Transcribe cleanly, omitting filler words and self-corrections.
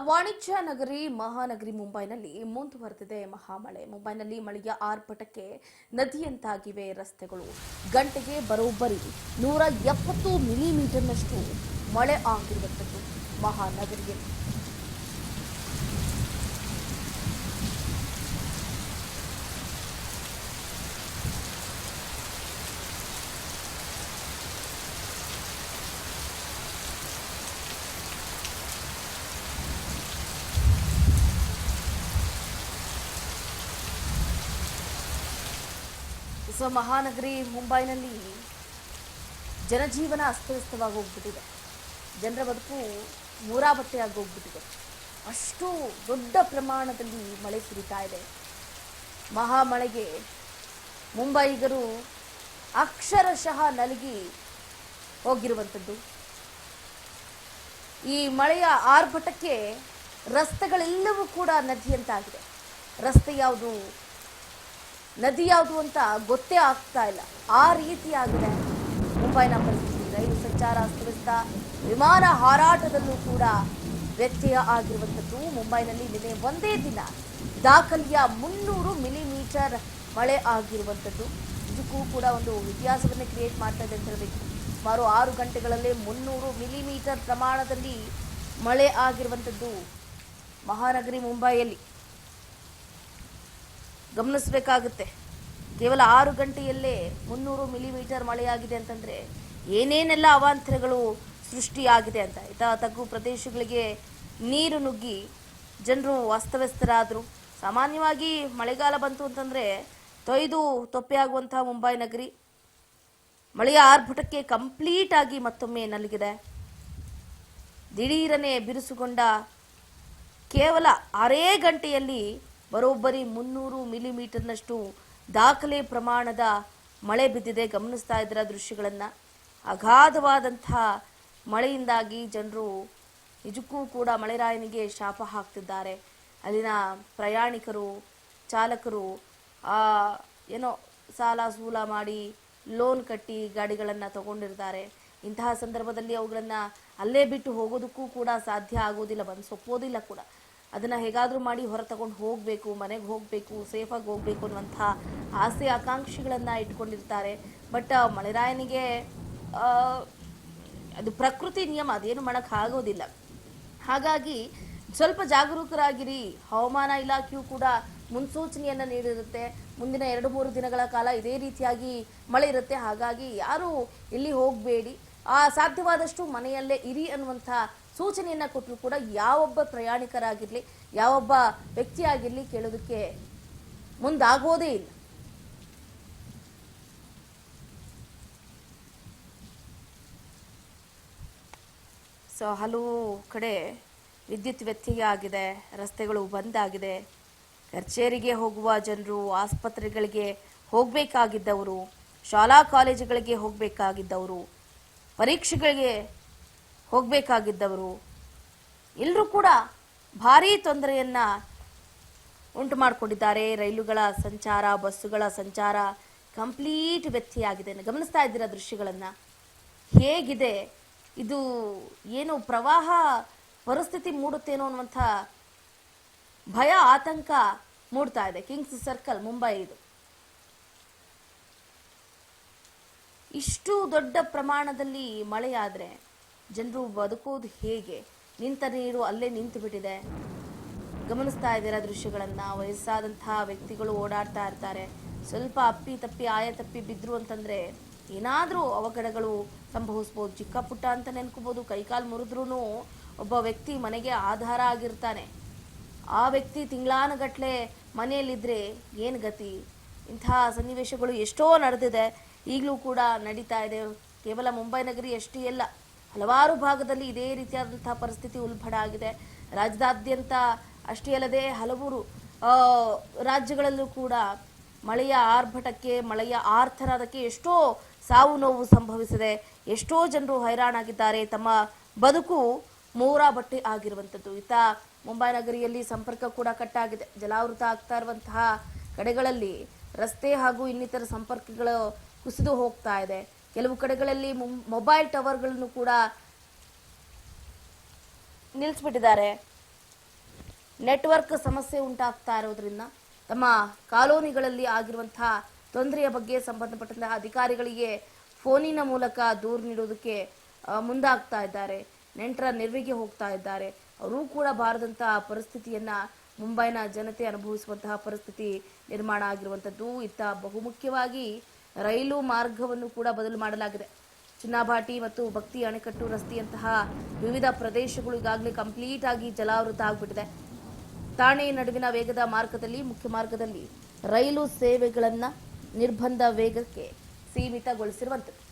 ವಾಣಿಜ್ಯ ನಗರಿ ಮಹಾನಗರಿ ಮುಂಬೈನಲ್ಲಿ ಮುಂದುವರೆದಿದೆ ಮಹಾಮಳೆ. ಮುಂಬೈನಲ್ಲಿ ಮಳೆಯ ಆರ್ಭಟಕ್ಕೆ ನದಿಯಂತಾಗಿವೆ ರಸ್ತೆಗಳು. ಗಂಟೆಗೆ ಬರೋಬ್ಬರಿ 170 ಮಿಲಿಮೀಟರ್ನಷ್ಟು ಮಳೆ ಆಗಿರುವಂಥದ್ದು ಮಹಾನಗರಿಯಲ್ಲಿ. ಮಹಾನಗರಿ ಮುಂಬೈನಲ್ಲಿ ಜನಜೀವನ ಅಸ್ತವ್ಯಸ್ತವಾಗಿ ಹೋಗ್ಬಿಟ್ಟಿದೆ. ಜನರ ಬದುಕು ಮೂರಾಬಟ್ಟೆಯಾಗಿ ಹೋಗ್ಬಿಟ್ಟಿದೆ. ಅಷ್ಟು ದೊಡ್ಡ ಪ್ರಮಾಣದಲ್ಲಿ ಮಳೆ ಸುರಿತಾ ಇದೆ. ಮಹಾಮಳೆಗೆ ಮುಂಬೈಗರು ಅಕ್ಷರಶಃ ನಲುಗಿ ಹೋಗಿರುವಂಥದ್ದು. ಈ ಮಳೆಯ ಆರ್ಭಟಕ್ಕೆ ರಸ್ತೆಗಳೆಲ್ಲವೂ ಕೂಡ ನದಿಯಂತಾಗಿದೆ. ರಸ್ತೆ ಯಾವುದು ನದಿ ಯಾವುದು ಅಂತ ಗೊತ್ತೇ ಆಗ್ತಾ ಇಲ್ಲ, ಆ ರೀತಿಯಾಗಿದೆ ಮುಂಬೈನ ಪರಿಸ್ಥಿತಿ. ರೈಲು ಸಂಚಾರ ಅಸ್ತವ್ಯಸ್ತ, ವಿಮಾನ ಹಾರಾಟದಲ್ಲೂ ಕೂಡ ವ್ಯತ್ಯಯ ಆಗಿರುವಂಥದ್ದು. ಮುಂಬೈನಲ್ಲಿ ನಿನ್ನೆ ಒಂದೇ ದಿನ ದಾಖಲೆಯ 300 ಮಿಲಿಮೀಟರ್ ಮಳೆ ಆಗಿರುವಂಥದ್ದು. ಇದಕ್ಕೂ ಕೂಡ ಒಂದು ಇತಿಹಾಸವನ್ನೇ ಕ್ರಿಯೇಟ್ ಮಾಡ್ತಾ ಇದೆ ಅಂತ ಹೇಳಬೇಕು. ಸುಮಾರು 6 ಗಂಟೆಗಳಲ್ಲೇ 300 ಮಿಲಿಮೀಟರ್ ಪ್ರಮಾಣದಲ್ಲಿ ಮಳೆ ಆಗಿರುವಂಥದ್ದು ಮಹಾನಗರಿ ಮುಂಬೈಯಲ್ಲಿ. ಗಮನಿಸಬೇಕಾಗುತ್ತೆ, ಕೇವಲ 6 ಗಂಟೆಯಲ್ಲೇ 300 ಮಿಲಿಮೀಟರ್ ಮಳೆಯಾಗಿದೆ ಅಂತಂದರೆ ಏನೇನೆಲ್ಲ ಅವಾಂತರಗಳು ಸೃಷ್ಟಿಯಾಗಿದೆ ಅಂತ. ತಗ್ಗು ಪ್ರದೇಶಗಳಿಗೆ ನೀರು ನುಗ್ಗಿ ಜನರು ಅಸ್ತವ್ಯಸ್ತರಾದರು. ಸಾಮಾನ್ಯವಾಗಿ ಮಳೆಗಾಲ ಬಂತು ಅಂತಂದರೆ ತೊಯ್ದು ತೊಪ್ಪೆಯಾಗುವಂತಹ ಮುಂಬೈ ನಗರಿ ಮಳೆಯ ಆರ್ಭಟಕ್ಕೆ ಕಂಪ್ಲೀಟ್ ಆಗಿ ಮತ್ತೊಮ್ಮೆ ನಲುಗಿದೆ. ದಿಢೀರನೆ ಬಿರುಸುಗೊಂಡ ಕೇವಲ 6 ಗಂಟೆಯಲ್ಲಿ ಬರೋಬ್ಬರಿ 300 ಮಿಲಿಮೀಟರ್ನಷ್ಟು ದಾಖಲೆ ಪ್ರಮಾಣದ ಮಳೆ ಬಿದ್ದಿದೆ. ಗಮನಿಸ್ತಾ ಇದ್ದರ ದೃಶ್ಯಗಳನ್ನು. ಅಗಾಧವಾದಂತಹ ಮಳೆಯಿಂದಾಗಿ ಜನರು ನಿಜಕ್ಕೂ ಕೂಡ ಮಳೆರಾಯನಿಗೆ ಶಾಪ ಹಾಕ್ತಿದ್ದಾರೆ. ಅಲ್ಲಿನ ಪ್ರಯಾಣಿಕರು, ಚಾಲಕರು ಏನೋ ಸಾಲ ಸೂಲ ಮಾಡಿ ಲೋನ್ ಕಟ್ಟಿ ಗಾಡಿಗಳನ್ನು ತಗೊಂಡಿರ್ತಾರೆ. ಇಂತಹ ಸಂದರ್ಭದಲ್ಲಿ ಅವುಗಳನ್ನು ಅಲ್ಲೇ ಬಿಟ್ಟು ಹೋಗೋದಕ್ಕೂ ಕೂಡ ಸಾಧ್ಯ ಆಗೋದಿಲ್ಲ, ಬಂದು ಸೊಪ್ಪೋದಿಲ್ಲ ಕೂಡ. ಅದನ್ನು ಹೇಗಾದರೂ ಮಾಡಿ ಹೊರ ತಗೊಂಡು ಹೋಗಬೇಕು, ಮನೆಗೆ ಹೋಗಬೇಕು, ಸೇಫಾಗಿ ಹೋಗಬೇಕು ಅನ್ನುವಂಥ ಆಸೆ ಆಕಾಂಕ್ಷೆಗಳನ್ನು ಇಟ್ಕೊಂಡಿರ್ತಾರೆ. ಬಟ್ ಮಳೆರಾಯನಿಗೆ ಅದು ಪ್ರಕೃತಿ ನಿಯಮ, ಅದೇನು ಮಾಡೋಕ್ಕಾಗೋದಿಲ್ಲ. ಹಾಗಾಗಿ ಸ್ವಲ್ಪ ಜಾಗರೂಕರಾಗಿರಿ. ಹವಾಮಾನ ಇಲಾಖೆಯು ಕೂಡ ಮುನ್ಸೂಚನೆಯನ್ನು ನೀಡಿರುತ್ತೆ. ಮುಂದಿನ 2-3 ದಿನಗಳ ಕಾಲ ಇದೇ ರೀತಿಯಾಗಿ ಮಳೆ ಇರುತ್ತೆ. ಹಾಗಾಗಿ ಯಾರು ಇಲ್ಲಿ ಹೋಗಬೇಡಿ, ಸಾಧ್ಯವಾದಷ್ಟು ಮನೆಯಲ್ಲೇ ಇರಿ ಅನ್ನುವಂಥ ಸೂಚನೆಯನ್ನು ಕೊಟ್ಟರು ಕೂಡ ಯಾವೊಬ್ಬ ಪ್ರಯಾಣಿಕರಾಗಿರಲಿ, ಯಾವೊಬ್ಬ ವ್ಯಕ್ತಿಯಾಗಿರಲಿ ಕೇಳೋದಕ್ಕೆ ಮುಂದಾಗೋದೇ ಇಲ್ಲ. ಹಲವು ಕಡೆ ವಿದ್ಯುತ್ ವ್ಯತ್ಯಯ ಆಗಿದೆ, ರಸ್ತೆಗಳು ಬಂದ್ ಆಗಿದೆ. ಕಚೇರಿಗೆ ಹೋಗುವ ಜನರು, ಆಸ್ಪತ್ರೆಗಳಿಗೆ ಹೋಗಬೇಕಾಗಿದ್ದವರು, ಶಾಲಾ ಕಾಲೇಜುಗಳಿಗೆ ಹೋಗಬೇಕಾಗಿದ್ದವರು, ಪರೀಕ್ಷೆಗಳಿಗೆ ಹೋಗಬೇಕಾಗಿದ್ದವರು ಎಲ್ಲರೂ ಕೂಡ ಭಾರೀ ತೊಂದರೆಯನ್ನು ಉಂಟು ಮಾಡಿಕೊಂಡಿದ್ದಾರೆ. ರೈಲುಗಳ ಸಂಚಾರ, ಬಸ್ಸುಗಳ ಸಂಚಾರ ಕಂಪ್ಲೀಟ್ ವ್ಯತ್ಯಯ ಆಗಿದೆ. ಗಮನಿಸ್ತಾ ಇದ್ದೀರಾ ದೃಶ್ಯಗಳನ್ನು. ಹೇಗಿದೆ ಇದು? ಏನು ಪ್ರವಾಹ ಪರಿಸ್ಥಿತಿ ಮೂಡುತ್ತೇನೋ ಅನ್ನುವಂಥ ಭಯ, ಆತಂಕ ಮೂಡ್ತಾ ಇದೆ. ಕಿಂಗ್ಸ್ ಸರ್ಕಲ್ ಮುಂಬೈ ಇದು. ಇಷ್ಟು ದೊಡ್ಡ ಪ್ರಮಾಣದಲ್ಲಿ ಮಳೆಯಾದರೆ ಜನರು ಬದುಕೋದು ಹೇಗೆ? ನಿಂತ ನೀರು ಅಲ್ಲೇ ನಿಂತು ಬಿಟ್ಟಿದೆ. ಗಮನಿಸ್ತಾ ಇದ್ದೀರಾ ದೃಶ್ಯಗಳನ್ನು. ವಯಸ್ಸಾದಂತಹ ವ್ಯಕ್ತಿಗಳು ಓಡಾಡ್ತಾ ಇರ್ತಾರೆ. ಸ್ವಲ್ಪ ಅಪ್ಪಿ ತಪ್ಪಿ ಆಯ ತಪ್ಪಿ ಬಿದ್ದರು ಅಂತಂದರೆ ಏನಾದರೂ ಅವಘಡಗಳು ಸಂಭವಿಸ್ಬೋದು. ಚಿಕ್ಕ ಪುಟ್ಟ ಅಂತ ನೆನ್ಕೋಬೋದು. ಕೈಕಾಲು ಮುರಿದ್ರೂ ಒಬ್ಬ ವ್ಯಕ್ತಿ ಮನೆಗೆ ಆಧಾರ ಆಗಿರ್ತಾನೆ. ಆ ವ್ಯಕ್ತಿ ತಿಂಗಳಾನುಗಟ್ಟಲೆ ಮನೆಯಲ್ಲಿದ್ದರೆ ಏನು ಗತಿ? ಇಂತಹ ಸನ್ನಿವೇಶಗಳು ಎಷ್ಟೋ ನಡೆದಿದೆ, ಈಗಲೂ ಕೂಡ ನಡೀತಾ ಇದೆ. ಕೇವಲ ಮುಂಬೈ ನಗರಿ ಅಷ್ಟೇ ಅಲ್ಲ, ಹಲವಾರು ಭಾಗದಲ್ಲಿ ಇದೇ ರೀತಿಯಾದಂತಹ ಪರಿಸ್ಥಿತಿ ಉಲ್ಬಣ ಆಗಿದೆ. ರಾಜ್ಯದಾದ್ಯಂತ ಅಷ್ಟೇ ಅಲ್ಲದೆ ಹಲವು ರಾಜ್ಯಗಳಲ್ಲೂ ಕೂಡ ಮಳೆಯ ಆರ್ಭಟಕ್ಕೆ, ಮಳೆಯ ಆರ್ತನಾದಕ್ಕೆ ಎಷ್ಟೋ ಸಾವು ನೋವು ಸಂಭವಿಸಿದೆ. ಎಷ್ಟೋ ಜನರು ಹೈರಾಣಾಗಿದ್ದಾರೆ. ತಮ್ಮ ಬದುಕು ಮೂರಾಬಟ್ಟೆ ಆಗಿರುವಂಥದ್ದು. ಮುಂಬೈ ನಗರಿಯಲ್ಲಿ ಸಂಪರ್ಕ ಕೂಡ ಕಟ್ಟಾಗಿದೆ. ಜಲಾವೃತ ಆಗ್ತಾ ಇರುವಂತಹ ಕಡೆಗಳಲ್ಲಿ ರಸ್ತೆ ಹಾಗೂ ಇನ್ನಿತರ ಸಂಪರ್ಕಗಳು ಕುಸಿದು ಹೋಗ್ತಾ ಇದೆ. ಕೆಲವು ಕಡೆಗಳಲ್ಲಿ ಮೊಬೈಲ್ ಟವರ್ಗಳನ್ನು ಕೂಡ ನಿಲ್ಲಿಸ್ಬಿಟ್ಟಿದ್ದಾರೆ. ನೆಟ್ವರ್ಕ್ ಸಮಸ್ಯೆ ಉಂಟಾಗ್ತಾ ಇರೋದ್ರಿಂದ ತಮ್ಮ ಕಾಲೋನಿಗಳಲ್ಲಿ ಆಗಿರುವಂತಹ ತೊಂದರೆಯ ಬಗ್ಗೆ ಸಂಬಂಧಪಟ್ಟಂತಹ ಅಧಿಕಾರಿಗಳಿಗೆ ಫೋನಿನ ಮೂಲಕ ದೂರು ನೀಡೋದಕ್ಕೆ ಮುಂದಾಗ್ತಾ ಇದ್ದಾರೆ. ನೆಂಟರ ನೆರವಿಗೆ ಹೋಗ್ತಾ ಇದ್ದಾರೆ. ಅವರು ಕೂಡ ಬಾರದಂತಹ ಪರಿಸ್ಥಿತಿಯನ್ನ ಮುಂಬೈನ ಜನತೆ ಅನುಭವಿಸುವಂತಹ ಪರಿಸ್ಥಿತಿ ನಿರ್ಮಾಣ ಆಗಿರುವಂತದ್ದು. ಇತ್ತ ಬಹುಮುಖ್ಯವಾಗಿ ರೈಲು ಮಾರ್ಗವನ್ನು ಕೂಡ ಬದಲು ಮಾಡಲಾಗಿದೆ. ಚಿನ್ನಾಭಾಟಿ ಮತ್ತು ಭಕ್ತಿ ಅಣೆಕಟ್ಟು ರಸ್ತೆಯಂತಹ ವಿವಿಧ ಪ್ರದೇಶಗಳು ಈಗಾಗಲೇ ಕಂಪ್ಲೀಟ್ ಆಗಿ ಜಲಾವೃತ ಆಗಿಬಿಟ್ಟಿದೆ. ಥಾಣೆ ನಡುವಿನ ವೇಗದ ಮಾರ್ಗದಲ್ಲಿ ಮುಖ್ಯ ಮಾರ್ಗದಲ್ಲಿ ರೈಲು ಸೇವೆಗಳನ್ನ ನಿರ್ಬಂಧ ವೇಗಕ್ಕೆ ಸೀಮಿತಗೊಳಿಸಿರುವಂಥದ್ದು.